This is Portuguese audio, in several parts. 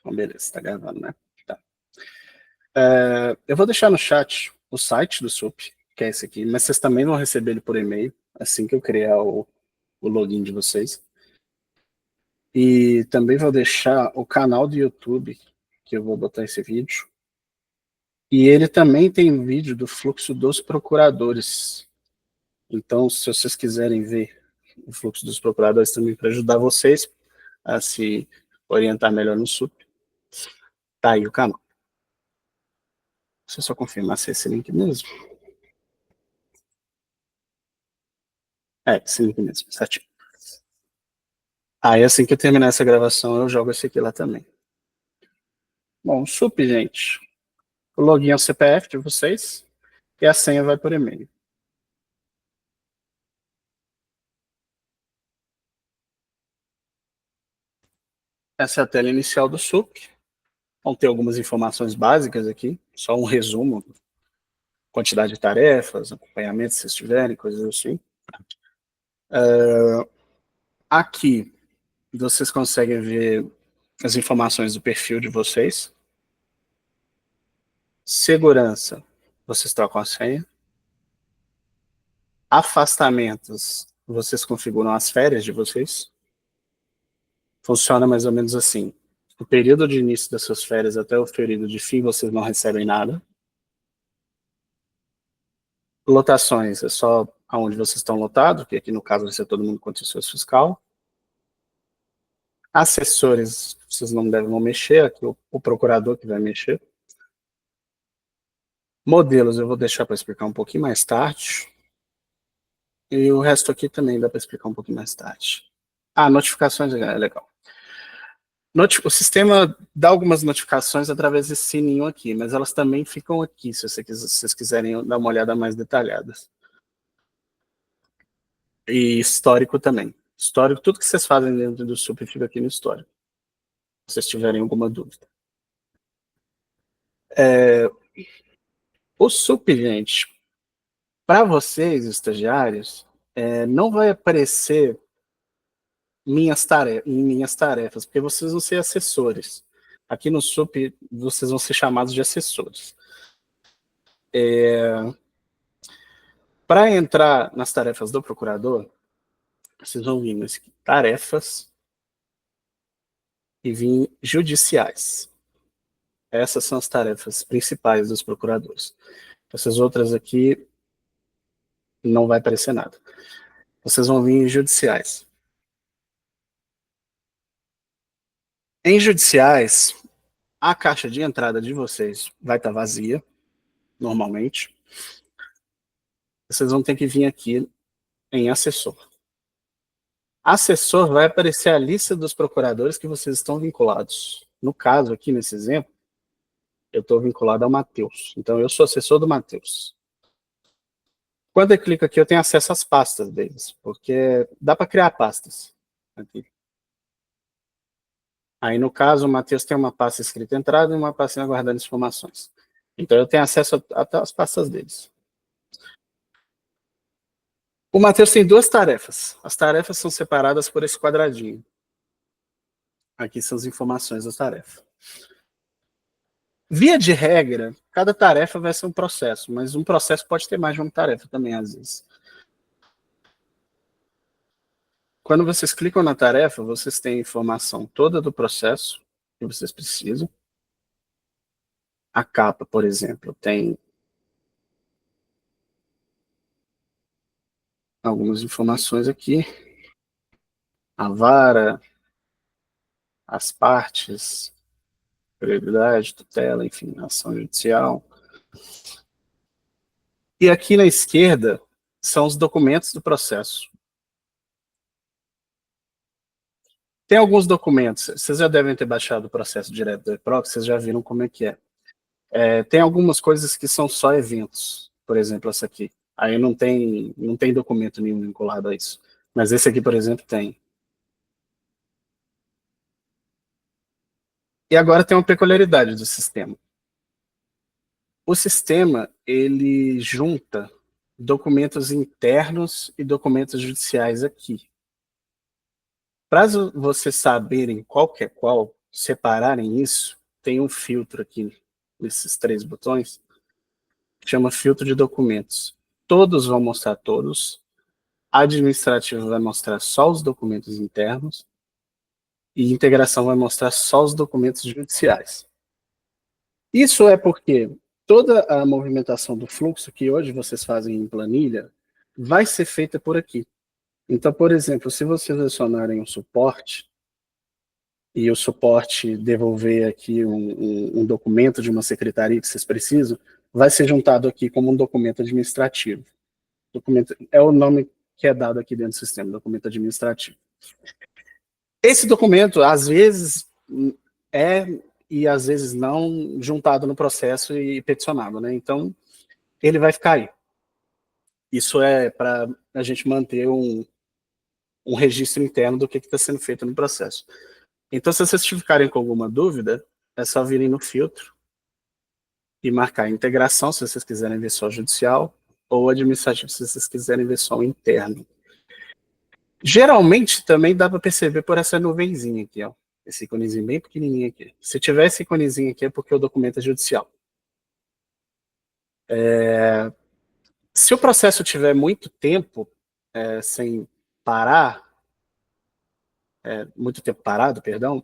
Então, beleza, tá gravando, né? Tá. Eu vou deixar no chat o site do SUP, que é esse aqui, mas vocês também vão receber ele por e-mail, assim que eu criar o login de vocês. E também vou deixar o canal do YouTube, que eu vou botar esse vídeo. E ele também tem vídeo do fluxo dos procuradores. Então, se vocês quiserem ver o fluxo dos procuradores também para ajudar vocês a se orientar melhor no SUP, tá aí o canal. Deixa eu só confirmar se é esse link mesmo. É, esse link mesmo, certinho. Aí assim que eu terminar essa gravação, eu jogo esse aqui lá também. Bom, SUP, gente. O login é o CPF de vocês e a senha vai por e-mail. Essa é a tela inicial do SUP. Vão ter algumas informações básicas aqui, só um resumo. Quantidade de tarefas, acompanhamento se vocês tiverem, coisas assim. Aqui, vocês conseguem ver as informações do perfil de vocês. Segurança, vocês trocam a senha. Afastamentos, vocês configuram as férias de vocês. Funciona mais ou menos assim. O período de início das suas férias até o período de fim, vocês não recebem nada. Lotações, é só aonde vocês estão lotados, que aqui no caso vai ser todo mundo contra o seu fiscal. Assessores, vocês não devem mexer, aqui o procurador que vai mexer. Modelos, eu vou deixar para explicar um pouquinho mais tarde. E o resto aqui também dá para explicar um pouquinho mais tarde. Notificações é legal. O sistema dá algumas notificações através desse sininho aqui, mas elas também ficam aqui, se vocês quiserem dar uma olhada mais detalhada. E histórico também. Histórico, tudo que vocês fazem dentro do SUP fica aqui no histórico, se vocês tiverem alguma dúvida. O SUP, gente, para vocês, estagiários, não vai aparecer em minhas tarefas, porque vocês vão ser assessores. Aqui no SUP, vocês vão ser chamados de assessores. Para entrar nas tarefas do procurador, vocês vão vir nesse aqui, tarefas, e vir judiciais. Essas são as tarefas principais dos procuradores. Essas outras aqui não vai aparecer nada. Vocês vão vir em judiciais. Em judiciais, a caixa de entrada de vocês vai estar vazia, normalmente. Vocês vão ter que vir aqui em assessor. Assessor vai aparecer a lista dos procuradores que vocês estão vinculados. No caso aqui, nesse exemplo, eu estou vinculado ao Matheus. Então, eu sou assessor do Matheus. Quando eu clico aqui, eu tenho acesso às pastas deles, porque dá para criar pastas aqui. Aí, no caso, o Matheus tem uma pasta escrita entrada e uma pasta aguardando informações. Então, eu tenho acesso até às pastas deles. O Matheus tem duas tarefas. As tarefas são separadas por esse quadradinho. Aqui são as informações da tarefa. Via de regra, cada tarefa vai ser um processo, mas um processo pode ter mais de uma tarefa também, às vezes. Quando vocês clicam na tarefa, vocês têm a informação toda do processo que vocês precisam. A capa, por exemplo, tem algumas informações aqui. A vara, as partes, prioridade, tutela, enfim, ação judicial. E aqui na esquerda são os documentos do processo. Tem alguns documentos, vocês já devem ter baixado o processo direto do eProc, vocês já viram como é que é. Tem algumas coisas que são só eventos, por exemplo, essa aqui. Aí não tem documento nenhum vinculado a isso. Mas esse aqui, por exemplo, tem. E agora tem uma peculiaridade do sistema. O sistema, ele junta documentos internos e documentos judiciais aqui. Para vocês saberem qual que é qual, separarem isso, tem um filtro aqui, nesses 3 botões, que chama filtro de documentos. Todos vão mostrar todos, administrativo vai mostrar só os documentos internos, e integração vai mostrar só os documentos judiciais. Isso é porque toda a movimentação do fluxo que hoje vocês fazem em planilha vai ser feita por aqui. Então, por exemplo, se vocês adicionarem um suporte, e o suporte devolver aqui um documento de uma secretaria que vocês precisam, vai ser juntado aqui como um documento administrativo. Documento, é o nome que é dado aqui dentro do sistema, documento administrativo. Esse documento, às vezes, é e às vezes não juntado no processo e peticionado, né? Então, ele vai ficar aí. Isso é para a gente manter um registro interno do que está sendo feito no processo. Então, se vocês ficarem com alguma dúvida, é só virem no filtro e marcar integração, se vocês quiserem ver só judicial, ou administrativo, se vocês quiserem ver só o interno. Geralmente, também dá para perceber por essa nuvenzinha aqui, ó. Esse iconezinho bem pequenininho aqui. Se tiver esse iconezinho aqui, é porque o documento é judicial. Se o processo tiver muito tempo sem parar, muito tempo parado, perdão,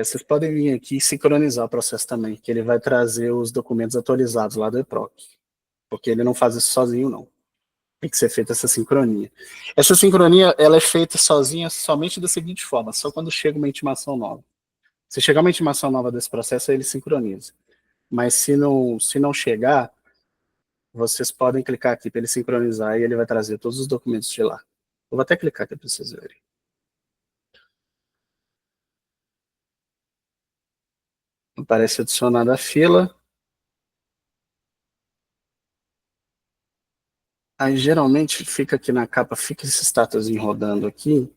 vocês podem vir aqui e sincronizar o processo também, que ele vai trazer os documentos atualizados lá do EPROC. Porque ele não faz isso sozinho, não. Tem que ser feita essa sincronia. Essa sincronia, ela é feita sozinha somente da seguinte forma, só quando chega uma intimação nova. Se chegar uma intimação nova desse processo, ele sincroniza. Mas se não chegar, vocês podem clicar aqui para ele sincronizar e ele vai trazer todos os documentos de lá. Eu vou até clicar aqui para vocês verem. Aparece adicionada a fila. Aí geralmente fica aqui na capa, fica esse status rodando aqui.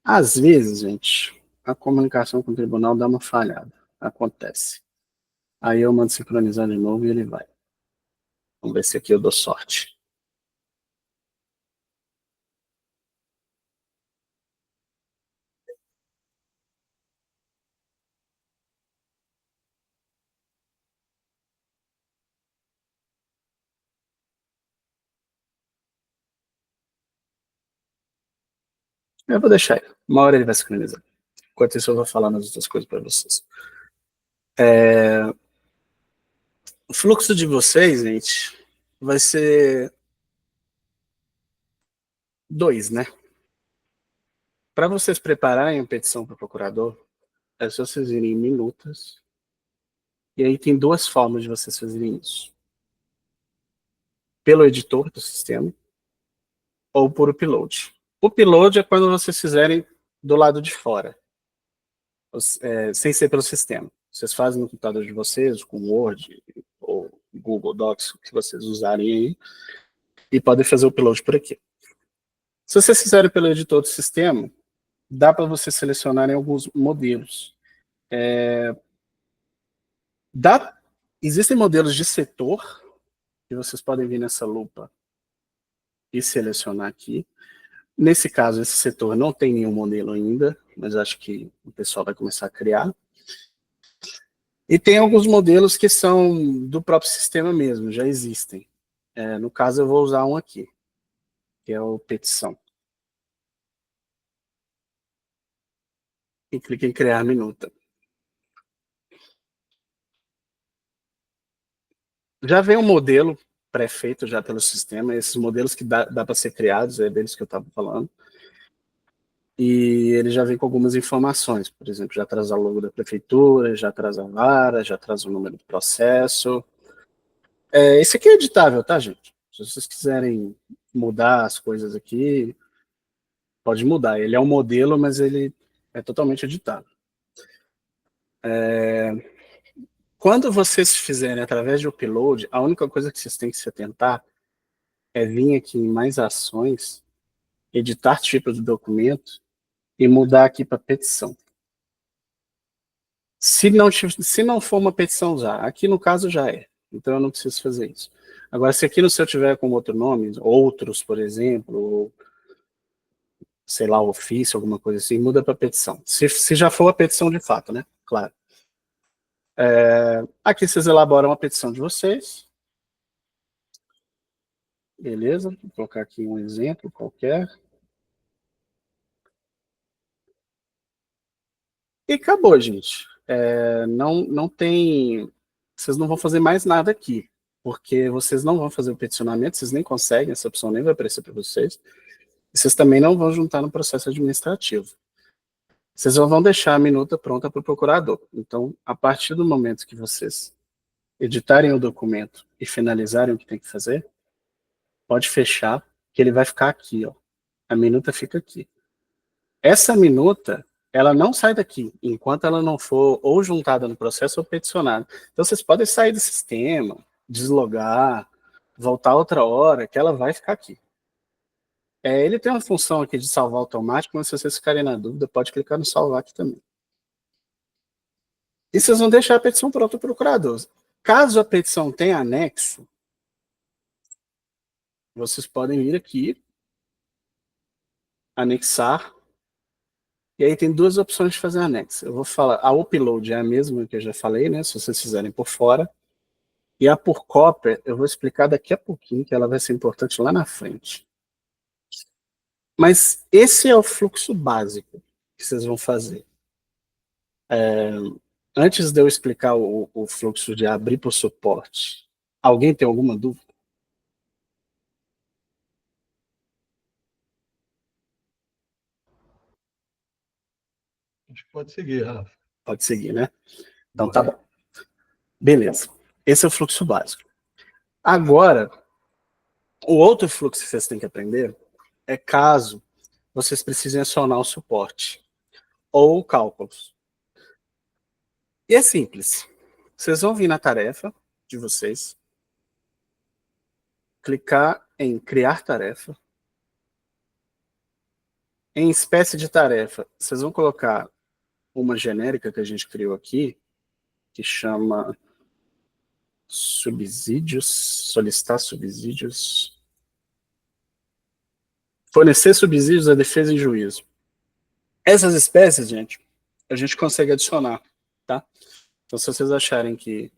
Às vezes, gente, a comunicação com o tribunal dá uma falhada. Acontece. Aí eu mando sincronizar de novo e ele vai. Vamos ver se aqui eu dou sorte. Eu vou deixar ele. Uma hora ele vai sincronizar. Enquanto isso, eu vou falar as outras coisas para vocês. O fluxo de vocês, gente, vai ser 2, né? Para vocês prepararem a petição para o procurador, é só vocês irem em minutas. E aí tem 2 formas de vocês fazerem isso. Pelo editor do sistema ou por upload. O upload é quando vocês fizerem do lado de fora, sem ser pelo sistema. Vocês fazem no computador de vocês, com Word ou Google Docs, o que vocês usarem aí, e podem fazer o upload por aqui. Se vocês fizerem pelo editor do sistema, dá para vocês selecionarem alguns modelos. Existem modelos de setor, que vocês podem vir nessa lupa e selecionar aqui. Nesse caso, esse setor não tem nenhum modelo ainda, mas acho que o pessoal vai começar a criar. E tem alguns modelos que são do próprio sistema mesmo, já existem. No caso, eu vou usar um aqui, que é o petição. E clique em criar minuta. Já vem um modelo pré-feito já pelo sistema, esses modelos que dá para ser criados, é deles que eu estava falando. E ele já vem com algumas informações, por exemplo, já traz o logo da prefeitura, já traz a vara, já traz o número do processo. Esse aqui é editável, tá, gente? Se vocês quiserem mudar as coisas aqui, pode mudar. Ele é um modelo, mas ele é totalmente editável. Quando vocês fizerem através de upload, a única coisa que vocês têm que se atentar é vir aqui em mais ações, editar tipo do documento e mudar aqui para petição. Se não for uma petição já, aqui no caso já é, então eu não preciso fazer isso. Agora, se aqui no seu tiver com outro nome, outros, por exemplo, sei lá, ofício, alguma coisa assim, muda para petição. Se já for a petição de fato, né? Claro. Aqui vocês elaboram a petição de vocês. Beleza? Vou colocar aqui um exemplo qualquer. E acabou, gente. Não tem. Vocês não vão fazer mais nada aqui, porque vocês não vão fazer o peticionamento, vocês nem conseguem, essa opção nem vai aparecer para vocês. E vocês também não vão juntar no processo administrativo. Vocês vão deixar a minuta pronta para o procurador. Então, a partir do momento que vocês editarem o documento e finalizarem o que tem que fazer, pode fechar, que ele vai ficar aqui, ó. A minuta fica aqui. Essa minuta, ela não sai daqui, enquanto ela não for ou juntada no processo ou peticionada. Então, vocês podem sair do sistema, deslogar, voltar outra hora, que ela vai ficar aqui. Ele tem uma função aqui de salvar automático, mas se vocês ficarem na dúvida, pode clicar no salvar aqui também. E vocês vão deixar a petição pronta para o procurador. Caso a petição tenha anexo, vocês podem vir aqui, anexar, e aí tem duas opções de fazer anexo. Eu vou falar, a upload é a mesma que eu já falei, né? Se vocês fizerem por fora. E a por cópia, eu vou explicar daqui a pouquinho, que ela vai ser importante lá na frente. Mas esse é o fluxo básico que vocês vão fazer. Antes de eu explicar o fluxo de abrir por suporte, alguém tem alguma dúvida? A gente pode seguir, Rafa. Pode seguir, né? Então tá Bora. bom. Beleza. Esse é o fluxo básico. Agora, o outro fluxo que vocês têm que aprender é caso vocês precisem acionar o suporte ou cálculos. E é simples. Vocês vão vir na tarefa de vocês, clicar em criar tarefa. Em espécie de tarefa, vocês vão colocar uma genérica que a gente criou aqui, que chama subsídios, solicitar subsídios, fornecer subsídios à defesa em juízo. Essas espécies, gente, a gente consegue adicionar, tá? Então, se vocês acharem que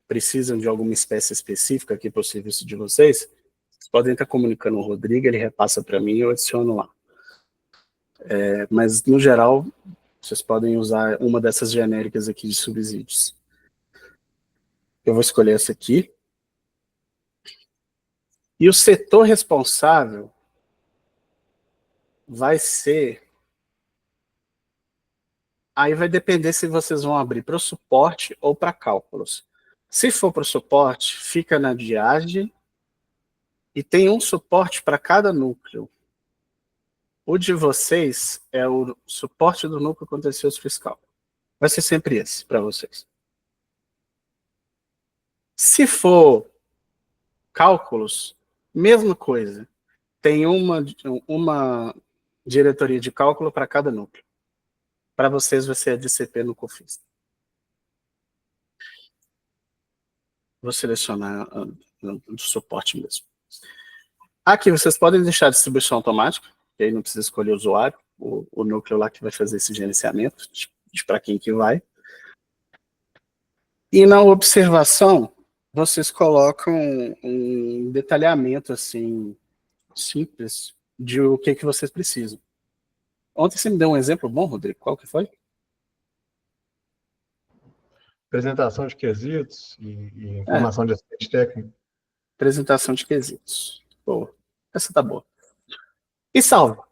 precisam de alguma espécie específica aqui para o serviço de vocês, vocês podem estar comunicando o Rodrigo, ele repassa para mim e eu adiciono lá. Mas, no geral, vocês podem usar uma dessas genéricas aqui de subsídios. Eu vou escolher essa aqui. E o setor responsável vai ser... Aí vai depender se vocês vão abrir para o suporte ou para cálculos. Se for para o suporte, fica na DIAGE e tem um suporte para cada núcleo. O de vocês é o suporte do núcleo contencioso fiscal. Vai ser sempre esse para vocês. Se for cálculos, mesma coisa. Tem uma diretoria de cálculo para cada núcleo. Para vocês vai ser a DCP no COFINS. Vou selecionar do suporte mesmo. Aqui vocês podem deixar a distribuição automática, que aí não precisa escolher o usuário, o núcleo lá que vai fazer esse gerenciamento, de para quem que vai. E na observação, vocês colocam um detalhamento assim, simples, de o que vocês precisam. Ontem você me deu um exemplo bom, Rodrigo, qual que foi? Apresentação de quesitos e informação de assistente técnico. Apresentação de quesitos. Boa. Essa tá boa. E salvo.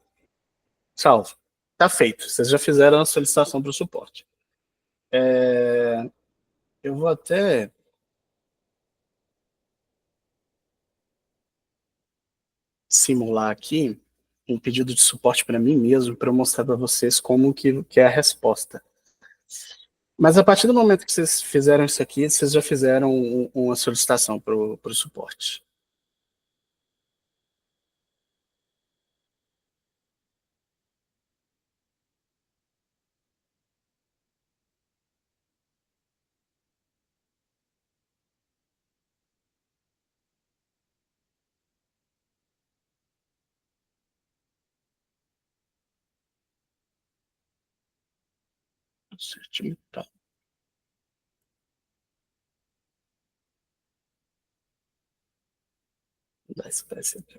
Salvo. Tá feito. Vocês já fizeram a solicitação para o suporte. Eu vou até... simular aqui um pedido de suporte para mim mesmo, para eu mostrar para vocês como que é a resposta. Mas a partir do momento que vocês fizeram isso aqui, vocês já fizeram uma solicitação para o suporte. Certificado. Dá espécie aqui.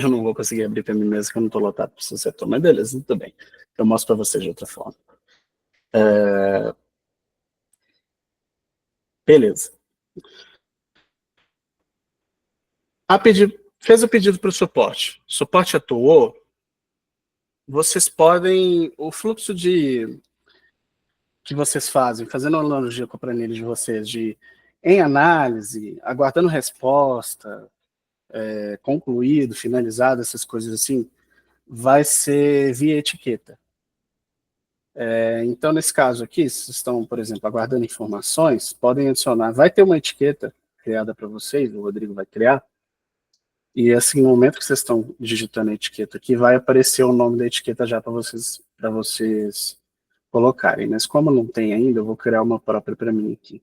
Eu não vou conseguir abrir para mim mesmo, que eu não estou lotado para o setor, mas beleza, tudo bem. Eu mostro para vocês de outra forma. Beleza. Fez o pedido para o suporte. O suporte atuou. Vocês podem. O fluxo que vocês fazem, fazendo uma analogia com a planilha de vocês, em análise, aguardando resposta, concluído, finalizado, essas coisas assim, vai ser via etiqueta. Então, nesse caso aqui, se estão, por exemplo, aguardando informações, podem adicionar. Vai ter uma etiqueta criada para vocês, o Rodrigo vai criar, e assim, no momento que vocês estão digitando a etiqueta aqui, vai aparecer o nome da etiqueta já para vocês colocarem. Mas como não tem ainda, eu vou criar uma própria para mim aqui.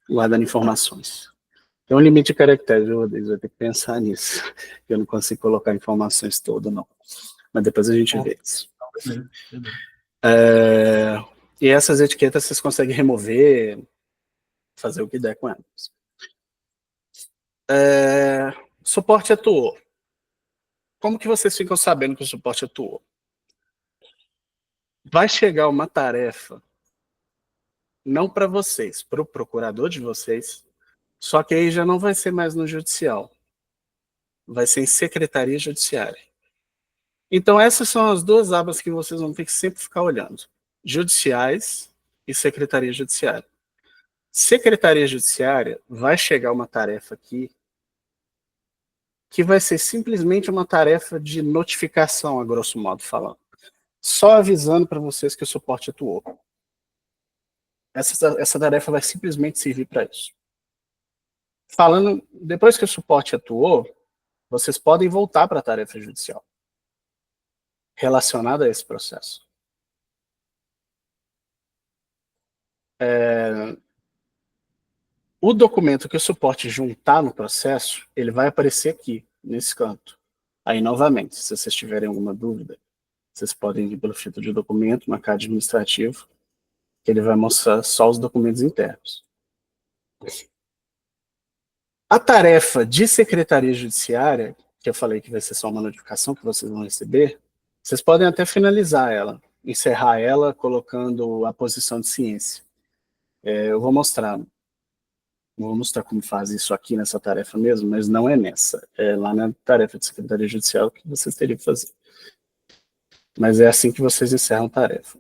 Guardando informações. Tem um limite de caracteres, viu, Rodrigo? Vai ter que pensar nisso. Eu não consigo colocar informações todas, não. Mas depois a gente vê isso. E essas etiquetas vocês conseguem remover, fazer o que der com elas. Suporte atuou. Como que vocês ficam sabendo que o suporte atuou? Vai chegar uma tarefa, não para vocês, para o procurador de vocês, só que aí já não vai ser mais no judicial. Vai ser em secretaria judiciária. Então essas são as duas abas que vocês vão ter que sempre ficar olhando. Judiciais e secretaria judiciária. Secretaria judiciária, vai chegar uma tarefa aqui que vai ser simplesmente uma tarefa de notificação, a grosso modo falando. Só avisando para vocês que o suporte atuou. Essa tarefa vai simplesmente servir para isso. Falando, depois que o suporte atuou, vocês podem voltar para a tarefa judicial relacionada a esse processo. O documento que o suporte juntar no processo, ele vai aparecer aqui, nesse canto. Aí, novamente, se vocês tiverem alguma dúvida, vocês podem ir pelo filtro de documento, marcar administrativo, que ele vai mostrar só os documentos internos. A tarefa de secretaria judiciária, que eu falei que vai ser só uma notificação que vocês vão receber, vocês podem até finalizar ela, encerrar ela colocando a posição de ciência. Eu vou mostrar como faz isso aqui nessa tarefa mesmo, mas não é nessa. É lá na tarefa de secretaria judicial que vocês teriam que fazer. Mas é assim que vocês encerram a tarefa.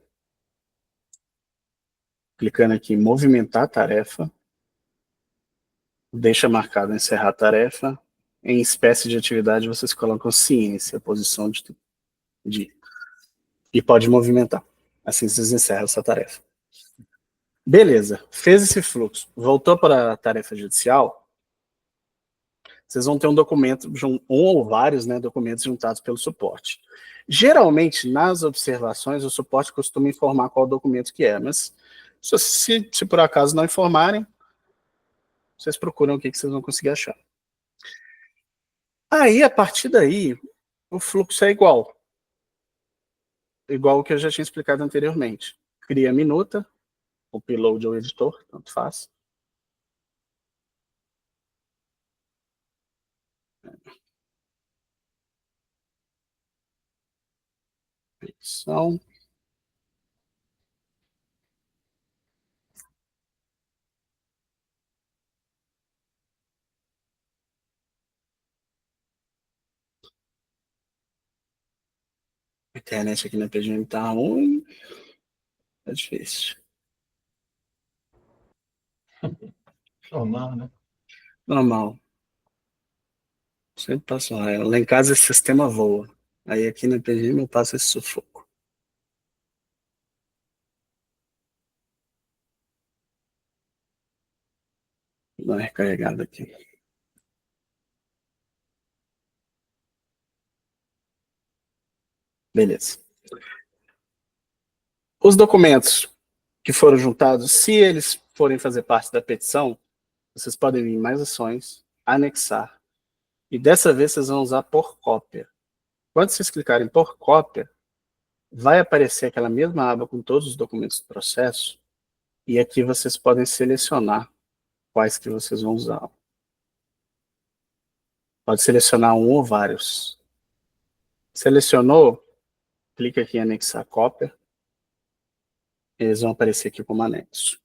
Clicando aqui em movimentar a tarefa, deixa marcado encerrar a tarefa. Em espécie de atividade, vocês colocam ciência, a posição de e pode movimentar. Assim vocês encerram essa tarefa. Beleza, fez esse fluxo, voltou para a tarefa judicial, vocês vão ter um documento, um ou vários, né, documentos juntados pelo suporte. Geralmente, nas observações, o suporte costuma informar qual documento que é, mas se por acaso não informarem, vocês procuram o que vocês vão conseguir achar. Aí, a partir daí, o fluxo é igual o que eu já tinha explicado anteriormente. Cria a minuta, upload ou editor, tanto faz. Edição. A internet aqui na PGM tá ruim. É difícil. Normal, né? Normal. Sempre passa lá. Lá em casa esse sistema voa. Aí aqui no PGM eu passo esse sufoco. Vou dar uma recarregada aqui. Beleza. Os documentos que foram juntados, se eles forem fazer parte da petição, vocês podem vir em mais ações, anexar. E dessa vez vocês vão usar por cópia. Quando vocês clicarem por cópia, vai aparecer aquela mesma aba com todos os documentos do processo, e aqui vocês podem selecionar quais que vocês vão usar. Pode selecionar um ou vários. Selecionou, clica aqui em anexar cópia, eles vão aparecer aqui como anexo.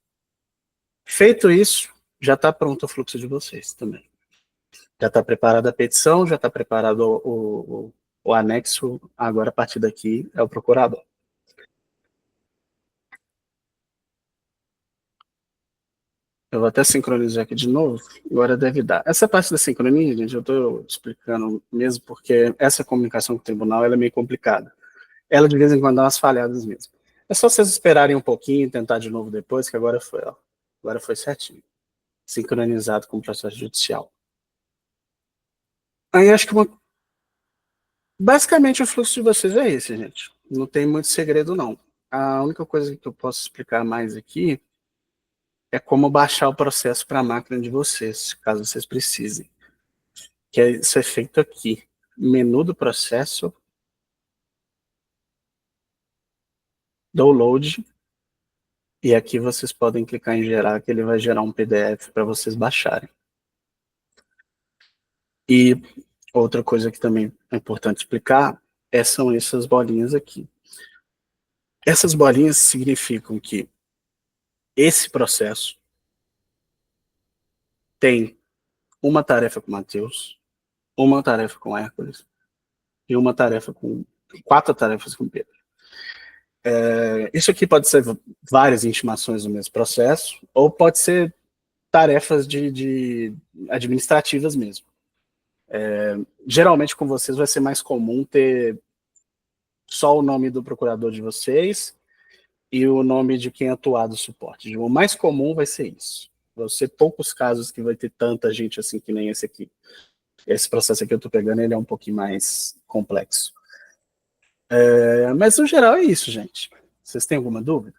Feito isso, já está pronto o fluxo de vocês também. Já está preparada a petição, já está preparado o anexo, agora a partir daqui é o procurador. Eu vou até sincronizar aqui de novo, agora deve dar. Essa parte da sincronia, gente, eu estou explicando mesmo porque essa comunicação com o tribunal ela é meio complicada. Ela de vez em quando dá umas falhadas mesmo. É só vocês esperarem um pouquinho e tentar de novo depois, que agora foi, ó. Agora foi certinho. Sincronizado com o processo judicial. Aí acho que basicamente o fluxo de vocês é esse, gente. Não tem muito segredo, não. A única coisa que eu posso explicar mais aqui é como baixar o processo para a máquina de vocês, caso vocês precisem. Que é isso é feito aqui. Menu do processo, download, e aqui vocês podem clicar em gerar, que ele vai gerar um PDF para vocês baixarem. E outra coisa que também é importante explicar são essas bolinhas aqui. Essas bolinhas significam que esse processo tem uma tarefa com o Matheus, uma tarefa com o Hércules e uma tarefa com 4 tarefas com o Pedro. Isso aqui pode ser várias intimações no mesmo processo, ou pode ser tarefas de administrativas mesmo. Geralmente com vocês vai ser mais comum ter só o nome do procurador de vocês e o nome de quem atuar do suporte. O mais comum vai ser isso. Vão ser poucos casos que vai ter tanta gente assim que nem esse aqui. Esse processo aqui eu estou pegando, ele é um pouquinho mais complexo. Mas no geral é isso, gente. Vocês têm alguma dúvida?